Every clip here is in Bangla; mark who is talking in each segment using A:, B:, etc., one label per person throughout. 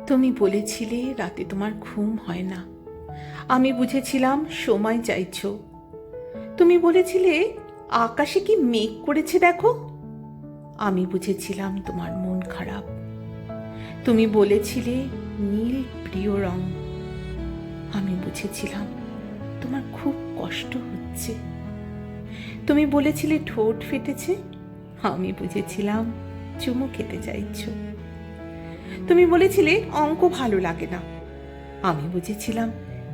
A: তুমি বলেছিলে রাতে তোমার ঘুম হয় না। আমি বুঝেছিলাম সময় চাইছো। তুমি বলেছিলে আকাশে কি মেঘ করেছে দেখো। আমি বুঝেছিলাম তোমার মন খারাপ। তুমি বলেছিলে নীল প্রিয় রং। আমি বুঝেছিলাম তোমার খুব কষ্ট হচ্ছে। তুমি বলেছিলে ঠোঁট ফেটেছে। আমি বুঝেছিলাম চুমু খেতে চাইছো। তুমি বলেছিলে অঙ্ক ভালো লাগে না। আমি বুঝেছিলাম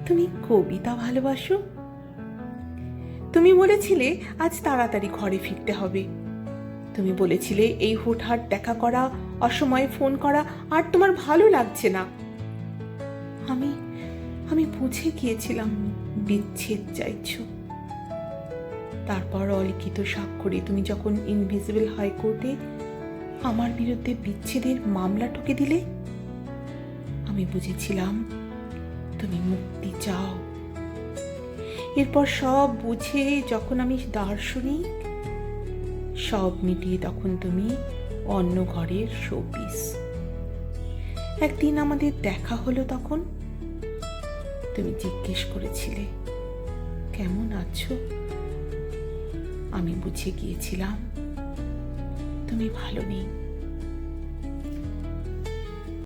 A: তুমি কবিতা ভালোবাসো। তুমি বলেছিলে আজ তাড়াতাড়ি ঘরে ফিরতে হবে। তুমি বলেছিলে এই হুটহাট দেখা করা, অসময়ে ফোন করা আর তোমার ভালো লাগছে না। আমি আমি বুঝে গিয়েছিলাম বিচ্ছেদ চাইছো। তারপর অলিখিত স্বাক্ষরে তুমি যখন ইনভিজিবল হাইকোর্টে আমার বিরুদ্ধে বিচ্ছেদের মামলা ঠুকে দিলে, আমি বুঝেছিলাম তুমি মুক্তি চাও। এরপর সব বুঝে যখন আমি দার্শনিক, সব মিটিয়ে তখন তুমি অন্য ঘরের শোপিস। একদিন আমাদের দেখা হলো, তখন তুমি জিজ্ঞেস করেছিলে কেমন আছো। আমি বুঝে গিয়েছিলাম তুমি ভালো নেই।